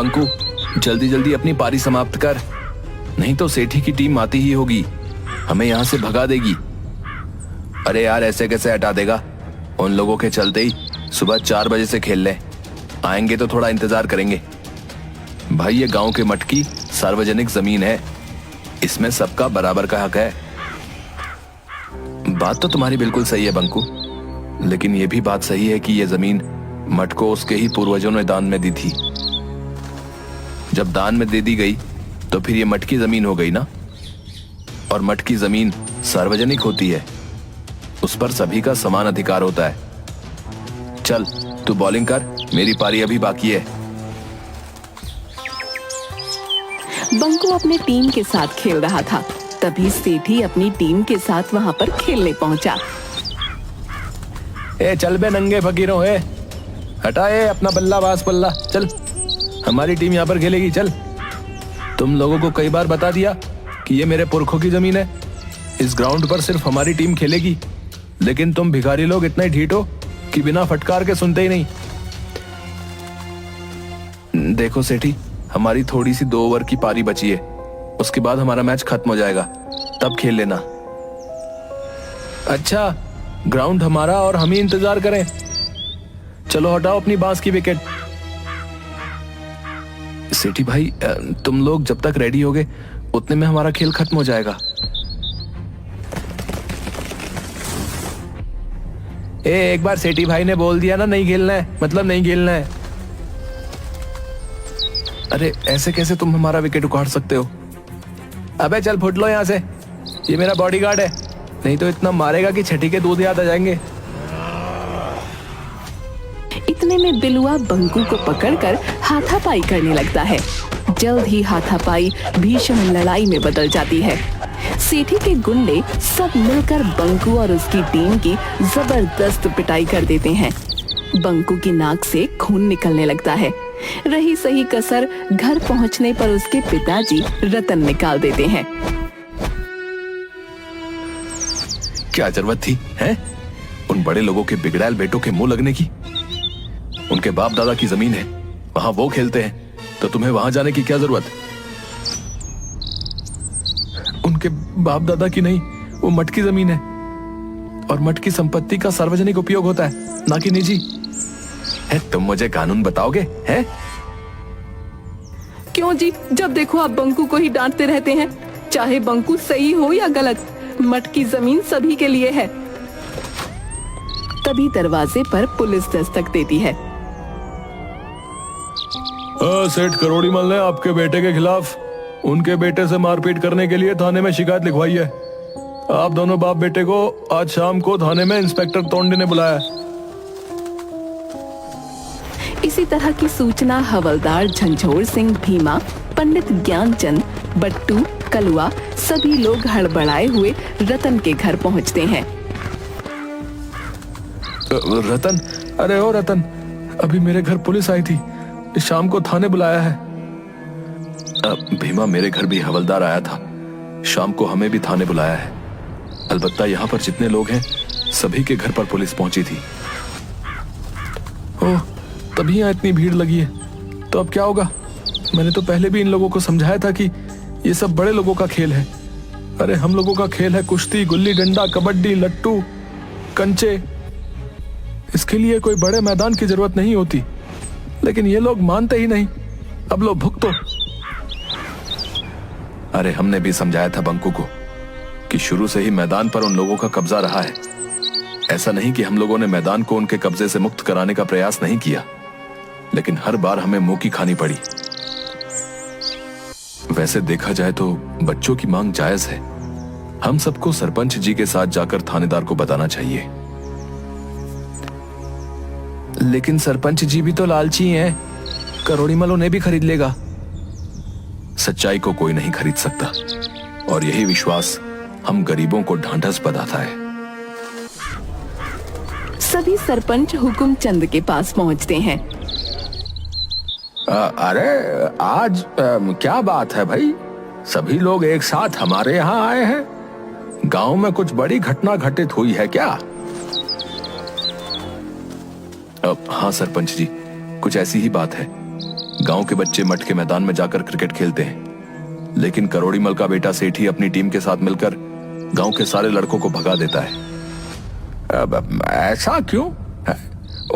बंकू, जल्दी जल्दी अपनी पारी समाप्त कर, नहीं तो सेठी की टीम आती ही होगी, हमें यहाँ से भगा देगी। अरे यार, ऐसे कैसे हटा देगा? उन लोगों के चलते ही सुबह 4 बजे से खेल लें, आएंगे तो थोड़ा इंतजार करेंगे। भाई, ये गांव के मठ की सार्वजनिक जमीन है, इसमें सबका बराबर का हक है। बात तो तुम्हारी बिल्कुल सही है बंकू, लेकिन यह भी बात सही है कि यह जमीन मठ को उसके ही पूर्वजों ने दान में दी थी। जब दान में दे दी गई तो फिर ये मठ की जमीन हो गई ना, और मठ की जमीन सार्वजनिक होती है, उस पर सभी का समान अधिकार होता है। चल तू बॉलिंग कर, मेरी पारी अभी बाकी है। बंकू अपने टीम के साथ खेल रहा था, तभी सेठी अपनी टीम के साथ वहां पर खेलने पहुंचा। ए चल बे नंगे फकीरों, हटाए अपना बल्ला बास बल्ला, चल हमारी टीम यहाँ पर खेलेगी। चल, तुम लोगों को कई बार बता दिया कि ये मेरे पुरखों की जमीन है, इस ग्राउंड पर सिर्फ हमारी टीम खेलेगी, लेकिन तुम भिखारी लोग इतने ढीठ हो कि बिना फटकार के सुनते ही नहीं। देखो सेठी, हमारी थोड़ी सी 2 ओवर की पारी बची है, उसके बाद हमारा मैच खत्म हो जाएगा, तब खेल लेना। अच्छा, ग्राउंड हमारा और हम ही इंतजार करें? चलो हटाओ अपनी बांस की विकेट। सेठी भाई, तुम लोग जब तक रेडी होगे उतने में हमारा खेल खत्म हो जाएगा। एक बार सेठी भाई ने बोल दिया ना नहीं खेलना है, मतलब नहीं खेलना है। अरे ऐसे कैसे तुम हमारा विकेट उखाड़ सकते हो? अबे चल फुट लो यहाँ से, ये मेरा बॉडीगार्ड है, नहीं तो इतना मारेगा कि छठी के दूध याद आ जाएंगे। इतने में बिलुआ बंकू को पकड़कर हाथापाई करने लगता है। जल्द ही हाथापाई भीषण लड़ाई में बदल जाती है। सेठी के गुंडे सब मिलकर बंकू और उसकी टीम की जबरदस्त पिटाई कर देते हैं। बंकू की नाक से खून निकलने लगता है। रही सही कसर घर पहुंचने पर उसके पिताजी रतन निकाल देते हैं। क्या जरूरत थी हैं? उन बड़े लोगों के बिगड़ैल बेटों के मुंह लगने की? उनके बाप दादा की जमीन है, वहां वो खेलते हैं, तो तुम्हें वहां जाने की क्या जरूरत? उनके बाप दादा की नहीं, वो मठ की जमीन है, और मठ की संपत्ति का सार्वजनिक उपयोग होता है, ना कि निजी। है, तुम मुझे कानून बताओगे? हैं? क्यों जी, जब देखो आप बंकू को ही डांटते रहते हैं। चाहे बंकू सही हो या गलत, मठ की जमीन सभी के लिए है। तभी दरवाजे पर पुलिस दस्तक देती है। सेठ करोड़ीमल ने आपके बेटे के खिलाफ उनके बेटे से मारपीट करने के लिए थाने में शिकायत लिखवाई है। आप दोनों बाप बेटे को आज शाम को थाने में इंस्पेक्टर तोंडी ने बुलाया। इसी तरह की सूचना हवलदार झंझोर सिंह, भीमा, पंडित ज्ञानचंद, बट्टू, कलुआ सभी लोग हड़बड़ाए हुए रतन के घर पहुंचते हैं। रतन, अरे ओ रतन, अभी मेरे घर पुलिस आई थी, शाम को थाने बुलाया है। भीमा, मेरे घर भी हवलदार आया था, शाम को हमें भी थाने बुलाया है। अलबत्ता यहाँ पर जितने लोग हैं सभी के घर पर पुलिस पहुंची थी। ओह, तभी यहाँ इतनी भीड़ लगी है, तो अब क्या होगा? मैंने तो पहले भी इन लोगों को समझाया था कि ये सब बड़े लोगों का खेल है। अरे हम लोगों का खेल है कुश्ती, गुल्ली डंडा, कबड्डी, लट्टू, कंचे। इसके लिए कोई बड़े मैदान की जरूरत नहीं होती, लेकिन ये लोग मानते ही नहीं। अब लो भुगतो। अरे हमने भी समझाया था बंकू को कि शुरू से ही मैदान पर उन लोगों का कब्जा रहा है। ऐसा नहीं कि हम लोगों ने मैदान को उनके कब्जे से मुक्त कराने का प्रयास नहीं किया, लेकिन हर बार हमें मुंह की खानी पड़ी। वैसे देखा जाए तो बच्चों की मांग जायज है। हम सबको सरपंच जी के साथ जाकर थानेदार को बताना चाहिए। लेकिन सरपंच जी भी तो लालची हैं, करोड़ीमल उन्हें भी खरीद लेगा। सच्चाई को कोई नहीं खरीद सकता, और यही विश्वास हम गरीबों को ढांढस बंधाता है। सभी सरपंच हुकुमचंद के पास पहुंचते हैं। अरे आज क्या बात है भाई? सभी लोग एक साथ हमारे यहाँ आए हैं। गांव में कुछ बड़ी घटना घटित हुई है क्या? हाँ सरपंच जी, कुछ ऐसी ही बात है। गांव के बच्चे मठ के मैदान में जाकर क्रिकेट खेलते हैं, लेकिन करोड़ीमल का बेटा सेठी अपनी टीम के साथ मिलकर गांव के सारे लड़कों को भगा देता है। अब ऐसा क्यों?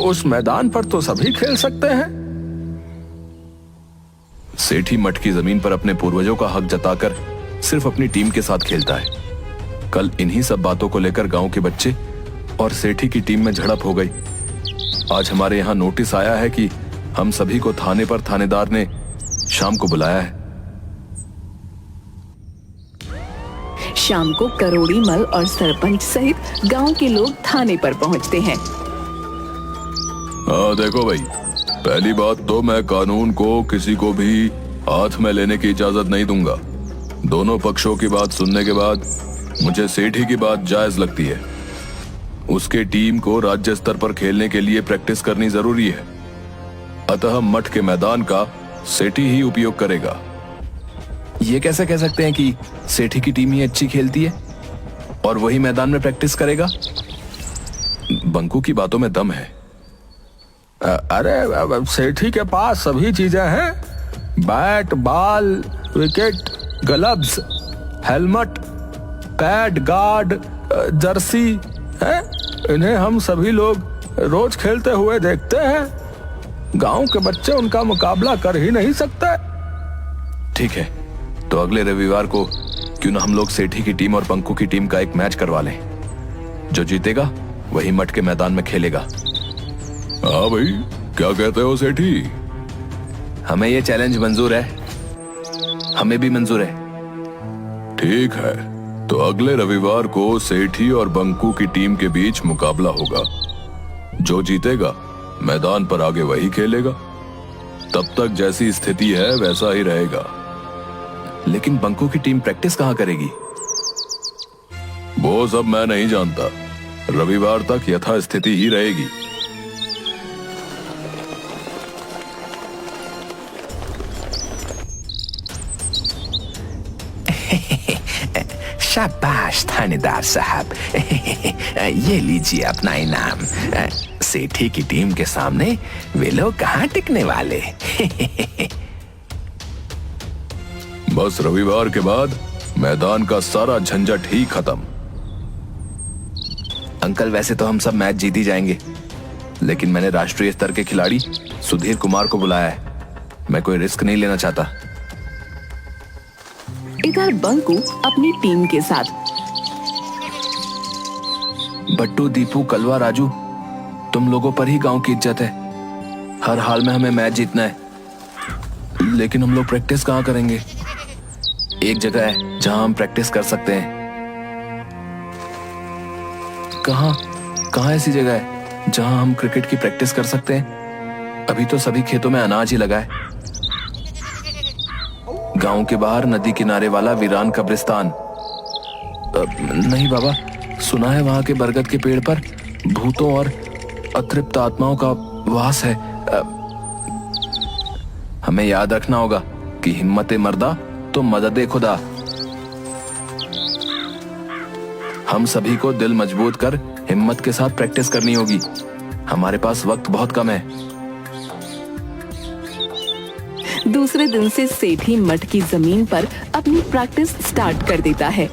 उस मैदान पर तो सभी खेल सकते हैं। सेठी मठ की जमीन पर अपने पूर्वजों का हक जताकर सिर्फ अपनी टीम के साथ खेलता है। कल इन्हीं सब बातों को लेकर गांव के बच्चे और सेठी की टीम में झड़प हो गई। आज हमारे यहाँ नोटिस आया है कि हम सभी को थाने पर थानेदार ने शाम को बुलाया है। शाम को करोड़ीमल और सरपंच सहित गांव के लोग थाने पर पहुंचते हैं। देखो भाई, पहली बात तो मैं कानून को किसी को भी हाथ में लेने की इजाजत नहीं दूंगा। दोनों पक्षों की बात सुनने के बाद मुझे सेठी की बात जायज लगती है। उसके टीम को राज्य स्तर पर खेलने के लिए प्रैक्टिस करनी जरूरी है, अतः मठ के मैदान का सेठी ही उपयोग करेगा। ये कैसे कह सकते हैं कि सेठी की टीम ही अच्छी खेलती है और वही मैदान में प्रैक्टिस करेगा? बंकू की बातों में दम है। अरे सेठी के पास सभी चीजें हैं, bat, ball, wicket, gloves, helmet, pad, guard, Jersey है। इन्हें हम सभी लोग रोज खेलते हुए देखते हैं। गांव के बच्चे उनका मुकाबला कर ही नहीं सकते। ठीक है, तो अगले रविवार को क्यों ना हम लोग सेठी की टीम और बंकू की टीम का एक मैच करवा लें। जो जीतेगा वही मठ के मैदान में खेलेगा। हाँ भाई, क्या कहते हो सेठी? हमें ये चैलेंज मंजूर है। हमें भी मंजूर है। ठीक है, तो अगले रविवार को सेठी और बंकू की टीम के बीच मुकाबला होगा। जो जीतेगा मैदान पर आगे वही खेलेगा। तब तक जैसी स्थिति है वैसा ही रहेगा। लेकिन बंकू की टीम प्रैक्टिस कहां करेगी? वो सब मैं नहीं जानता। रविवार तक यथास्थिति ही रहेगी। शाबाश थानेदार साहब, ये लीजिए अपना इनाम। सेठी की टीम के सामने वे लोग कहाँ टिकने वाले। बस रविवार के बाद मैदान का सारा झंझट ही खत्म। अंकल, वैसे तो हम सब मैच जीत ही जाएंगे, लेकिन मैंने राष्ट्रीय स्तर के खिलाड़ी सुधीर कुमार को बुलाया है। मैं कोई रिस्क नहीं लेना चाहता। इधर बंकू अपनी टीम के साथ। बट्टू, दीपू, कलवा, राजू, तुम लोगों पर ही गांव की इज्जत है। हर हाल में हमें मैच जीतना है, लेकिन हम लोग प्रैक्टिस कहां करेंगे? एक जगह है जहां हम प्रैक्टिस कर सकते हैं। कहां ऐसी जगह है जहां हम क्रिकेट की प्रैक्टिस कर सकते हैं? अभी तो सभी खेतों में अनाज ही लगा है। गांव के बाहर नदी किनारे वाला वीरान कब्रिस्तान। नहीं बाबा, सुना है वहां के बरगद के पेड़ पर भूतों और अतृप्त आत्माओं का वास है। हमें याद रखना होगा कि हिम्मत मर्दा तो मदद खुदा। हम सभी को दिल मजबूत कर हिम्मत के साथ प्रैक्टिस करनी होगी। हमारे पास वक्त बहुत कम है। दूसरे दिन से सेठी मठ की जमीन पर अपनी प्रैक्टिस स्टार्ट कर देता है।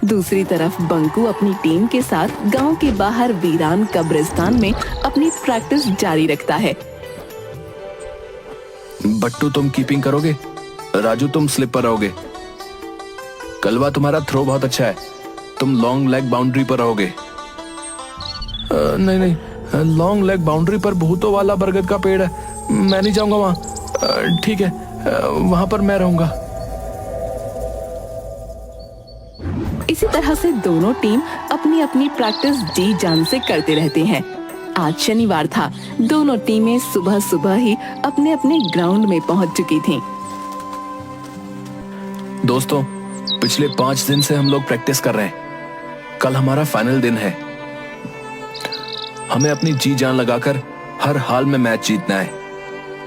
दूसरी तरफ बंकू अपनी टीम के साथ गांव के बाहर वीरान कब्रिस्तान में अपनी प्रैक्टिस जारी रखता है। बट्टू, तुम कीपिंग करोगे। राजू, तुम स्लिप पर रहोगे। कलवा, तुम्हारा थ्रो बहुत अच्छा है, तुम लॉन्ग लेग बाउंड्री पर रहोगे। नहीं, लॉन्ग लेग बाउंड्री पर भूतों वाला बरगद का पेड़ है, मैं नहीं जाऊंगा वहां। ठीक है, वहां पर मैं रहूंगा। इसी तरह से दोनों टीम अपनी अपनी प्रैक्टिस जी जान से करते रहते हैं। आज शनिवार था। दोनों टीमें सुबह सुबह ही अपने अपने ग्राउंड में पहुंच चुकी थीं। दोस्तों, पिछले 5 दिन से हम लोग प्रैक्टिस कर रहे हैं। कल हमारा फाइनल दिन है। हमें अपनी जी जान लगाकर हर हाल में मैच जीतना है।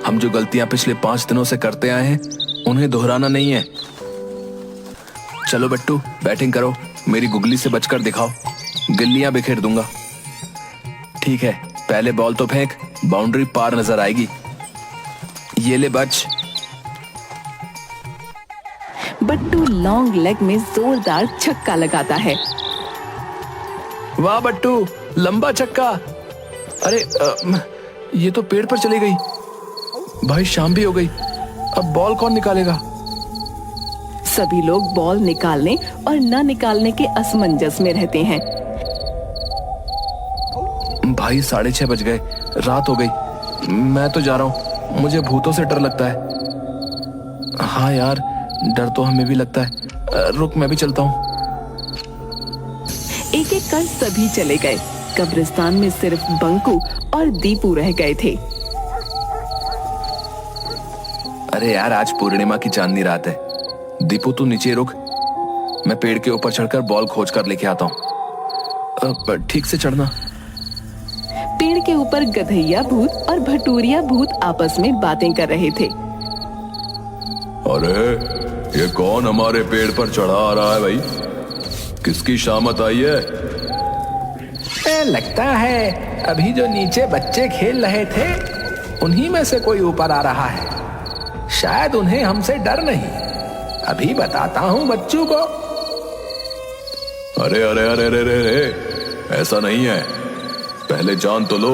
हम जो गलतियां पिछले 5 दिनों से करते आए हैं उन्हें दोहराना नहीं है। चलो बट्टू, बैटिंग करो। मेरी गुगली से बचकर दिखाओ, गिल्लियां बिखेर दूंगा। ठीक है, पहले बॉल तो फेंक, बाउंड्री पार नजर आएगी। ये ले बच। बट्टू लॉन्ग लेग में जोरदार छक्का लगाता है। वाह बट्टू, लंबा छक्का। अरे ये तो पेड़ पर चली गई। भाई शाम भी हो गई, अब बॉल कौन निकालेगा? सभी लोग बॉल निकालने और न निकालने के असमंजस में रहते हैं। भाई 6:30 बज गए, रात हो गई। मैं तो जा रहा हूँ, मुझे भूतों से डर लगता है। हाँ यार, डर तो हमें भी लगता है। रुक, मैं भी चलता हूँ। एक एक कर सभी चले गए। कब्रिस्तान में सिर्फ बंकू और दीपू रह गए थे। अरे यार, आज पूर्णिमा की चांदनी रात है। दीपू तू नीचे रुक, मैं पेड़ के ऊपर चढ़कर बॉल खोज कर लेके आता हूँ। ठीक से चढ़ना। पेड़ के ऊपर गधैया भूत और भटूरिया भूत आपस में बातें कर रहे थे। अरे ये कौन हमारे पेड़ पर चढ़ा आ रहा है भाई? किसकी शामत आई है? लगता है अभी जो नीचे बच्चे खेल रहे थे उन्हीं में से कोई ऊपर आ रहा है। शायद उन्हें हमसे डर नहीं। अभी बताता हूँ बच्चों को। अरे अरे अरे अरे अरे अरे, ऐसा नहीं है। पहले जान तो लो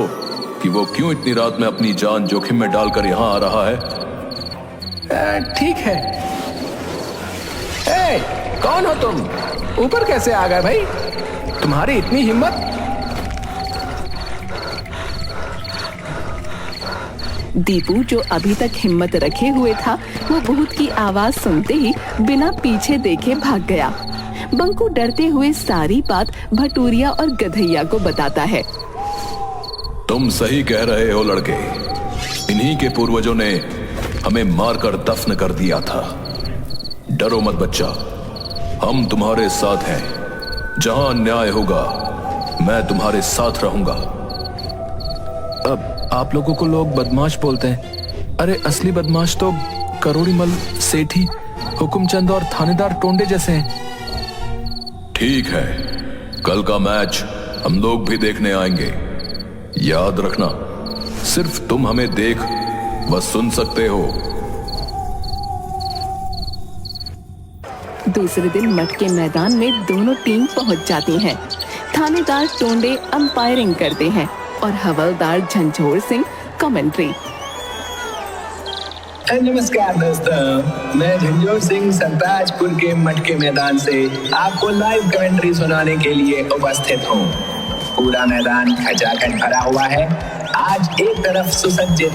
कि वो क्यों इतनी रात में अपनी जान जोखिम में डालकर यहाँ आ रहा है। ठीक है। ए, कौन हो तुम? ऊपर कैसे आ गए भाई? तुम्हारी इतनी हिम्मत? दीपू, जो अभी तक हिम्मत रखे हुए था, वो भूत की आवाज सुनते ही बिना पीछे देखे भाग गया। बंकू डरते हुए सारी बात भटूरिया और गधैया को बताता है। तुम सही कह रहे हो लड़के, इन्हीं के पूर्वजों ने हमें मारकर दफन कर दिया था। डरो मत बच्चा, हम तुम्हारे साथ हैं। जहां अन्याय होगा मैं तुम्हारे साथ रहूंगा। अब आप लोगों को लोग बदमाश बोलते हैं। अरे असली बदमाश तो करोड़ीमल, सेठी, हुकुमचंद और थानेदार टोंडे जैसे हैं। ठीक है, कल का मैच हम लोग भी देखने आएंगे। याद रखना, सिर्फ तुम हमें देख व सुन सकते हो। दूसरे दिन मठ के मैदान में दोनों टीम पहुंच जाती हैं। थानेदार टोंडे अंपायरिंग करते हैं और हवलदार झंझोर सिंह कमेंट्री। नमस्कार दोस्तों, मैं झंझोर सिंह सरताजपुर के मठ के मैदान से आपको लाइव कमेंट्री सुनाने के लिए उपस्थित हूँ। पूरा मैदान खचाखच भरा हुआ है। आज एक तरफ सुसज्जित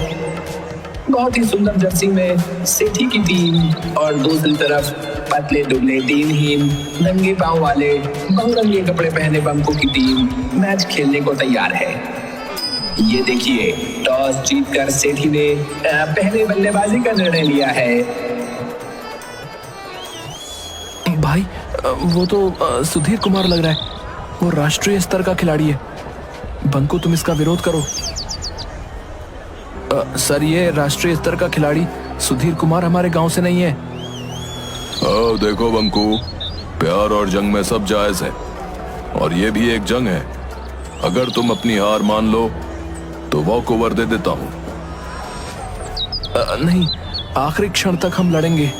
बहुत ही सुंदर जर्सी में सेठी की टीम और दूसरी तरफ पतले दुबले दिनहीन नंगे पांव वाले बहुरंगी कपड़े पहने बंकू की टीम मैच खेलने को तैयार है। ये देखिए, टॉस जीतकर सेठी ने पहले बल्लेबाजी का निर्णय लिया है। भाई वो तो सुधीर कुमार लग रहा है। वो राष्ट्रीय स्तर का खिलाड़ी है। बंकू, तुम इसका विरोध करो। सर, ये राष्ट्रीय स्तर का खिलाड़ी सुधीर कुमार हमारे गांव से नहीं है। देखो बंकू, प्यार और जंग में सब जायज है, और ये भी एक जंग है। अगर तुम अपनी हार मान लो तो वॉक ओवर दे देता हूं। नहीं, आखिरी क्षण तक हम लड़ेंगे।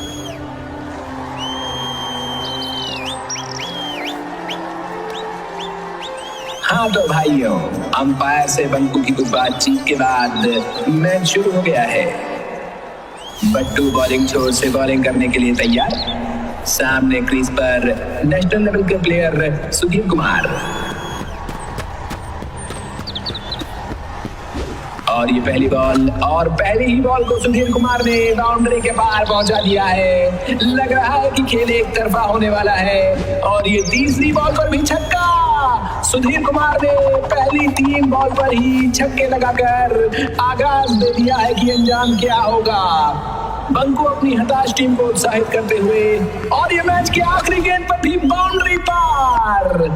हाँ तो भाइयों, अंपायर से बंकू की कुछ बातचीत के बाद मैच शुरू हो गया है। बट्टू बॉलिंग छोर से बॉलिंग करने के लिए तैयार। सामने क्रीज पर नेशनल लेवल के प्लेयर सुधीर कुमार, और ये पहली बॉल, और पहली ही बॉल को सुधीर कुमार ने बाउंड्री के पार पहुंचा दिया है। लग रहा है कि खेल एक तरफा होने वाला है। और ये तीसरी बॉल पर भी छक्का। सुधीर कुमार ने पहली 3 बॉल पर ही छक्के लगाकर आगाज दे दिया है कि अंजाम क्या होगा। बंकू अपनी हताश टीम को उत्साहित करते हुए, और ये मैच के आखिरी गेंद पर भी बाउंड्री पार।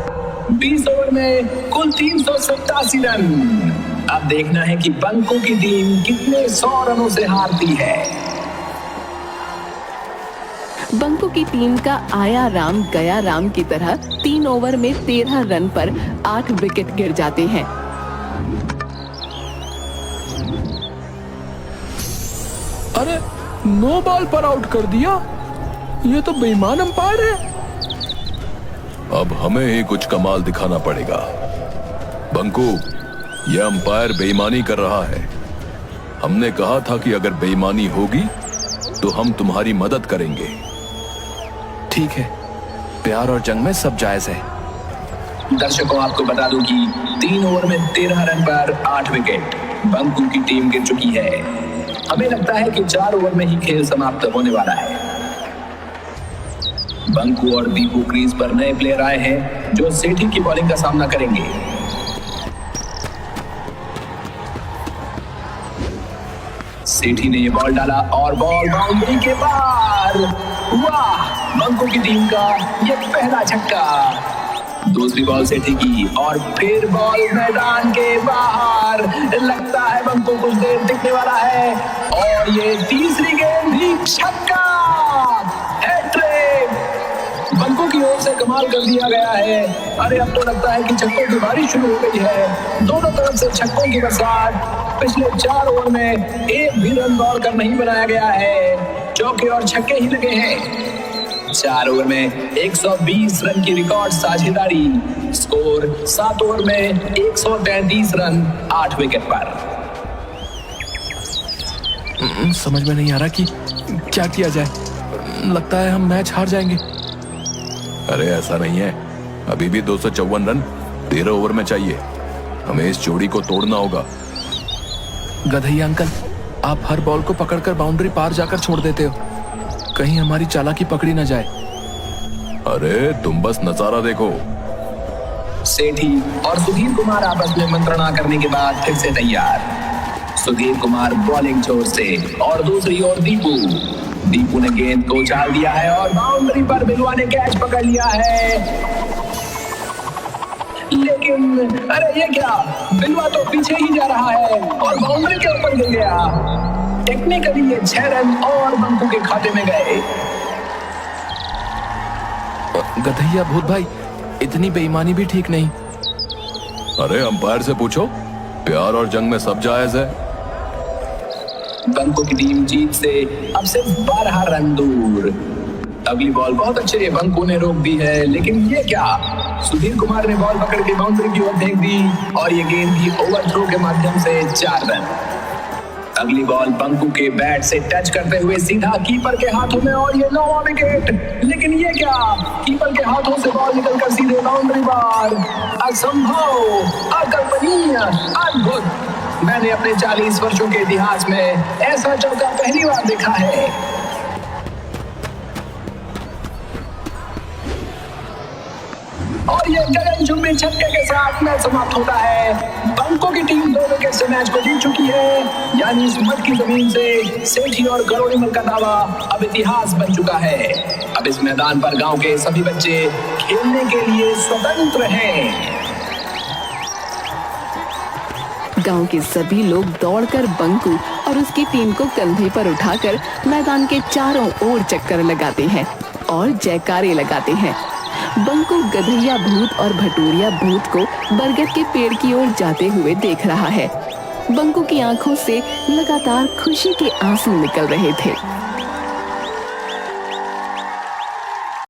20 ओवर में कुल 387 रन। अब देखना है कि बंकू की टीम कितने 100 रनों से हारती है। बंकू की टीम का आया राम गया राम की तरह 3 ओवर में 13 रन पर 8 विकेट गिर जाते हैं। अरे 9 बॉल पर आउट कर दिया। ये तो बेईमान अंपायर है। अब हमें ही कुछ कमाल दिखाना पड़ेगा। बंकू, यह अंपायर बेईमानी कर रहा है। हमने कहा था कि अगर बेईमानी होगी तो हम तुम्हारी मदद करेंगे। ठीक है, प्यार और जंग में सब जायज है। दर्शकों, आपको बता दूं कि 3 ओवर में 13 रन पर 8 विकेट बंकू की टीम गिर चुकी है। हमें लगता है कि 4 ओवर में ही खेल समाप्त होने वाला है। बंकू और दीपू क्रीज पर नए प्लेयर आए हैं जो सेठी की बॉलिंग का सामना करेंगे। सेठी ने ये बॉल डाला और बॉल बाउंड्री के पार। वाह, बंकू की टीम का ये पहला छक्का। दूसरी बॉल सेठी की और फिर बॉल मैदान के बाहर। लगता है बंकू कुछ देर टिकने वाला है और ये तीसरी गेंद भी छक्का। हैट्रिक बंकू की ओर से कमाल कर दिया गया है। अरे अब तो लगता है कि छक्कों की बारिश शुरू हो गई है। दोनों तरफ से छक्कों की बरसात। पिछले 4 ओवर में एक भी रन दौड़कर नहीं बनाया गया है। चौके और छक्के ही लगे हैं। 4 ओवर में 120 रन की रिकॉर्ड साझेदारी। स्कोर 7 ओवर में 133 रन 8 विकेट पर। समझ में नहीं आ रहा कि क्या किया जाए। लगता है हम मैच हार जाएंगे। अरे ऐसा नहीं है, अभी भी 254 रन 13 ओवर में चाहिए। हमें इस जोड़ी को तोड़ना होगा। गधैया अंकल, आप हर बॉल को पकड़कर बाउंड्री पार जाकर छोड़ देते हो। कहीं हमारी चालाकी पकड़ी ना जाए। अरे तुम बस नजारा देखो। सेठी और सुधीर कुमार आपस में मंत्रणा करने के बाद फिर से तैयार। सुधीर कुमार बॉलिंग छोर से और दूसरी ओर दीपू ने गेंद को उछाल दिया है और बाउंड्री पर बिलवा ने कैच पकड़ लिया है। लेकिन अरे ये क्या, बिलवा तो पीछे ही जा रहा है और बाउंड्री के ऊपर गिर गया। टेक्निकली ये 6 रन और बंकू के खाते में गए। गधैया भूत भाई, इतनी बेईमानी भी ठीक नहीं। अरे अंपायर से पूछो, प्यार और जंग में सब जायज है। बंकू की टीम जीत से अब सिर्फ 12 रन दूर। अगली बॉल बहुत अच्छे बंकू ने रोक दी है, लेकिन ये क्या, सुधीर कुमार ने बॉल पकड़ के बाउंड्री की ओर फेंक दी और ये गेंद भी ओवरथ्रो के माध्यम से 4 रन। अगली बॉल बंकू के बैट से टच करते हुए सीधा कीपर के हाथों में और ये 9वां विकेट। लेकिन ये क्या, कीपर के हाथों से बॉल निकलकर सीधे बाउंड्री पार। असंभव, अकल्पनीय, अद्भुत। मैंने अपने 40 वर्षों के इतिहास में ऐसा चौका पहली बार देखा है। और ये गगनचुंबी छक्के के साथ मैच समाप्त होता है। बंकू की टीम 2 विकेट से मैच को जीत चुकी है। यानी इस मट की जमीन से सेठी और गरोड़ीमल का दावा अब इतिहास बन चुका है। अब इस मैदान पर गांव के सभी बच्चे खेलने के लिए स्वतंत्र हैं। गांव के सभी लोग दौड़कर बंकू और उसकी टीम को कंधे पर उठाकर मैदान के चारों ओर चक्कर लगाते हैं और जयकारे लगाते हैं। बंकू गधैया भूत और भटूरिया भूत को बरगद के पेड़ की ओर जाते हुए देख रहा है। बंकू की आंखों से लगातार खुशी के आंसू निकल रहे थे।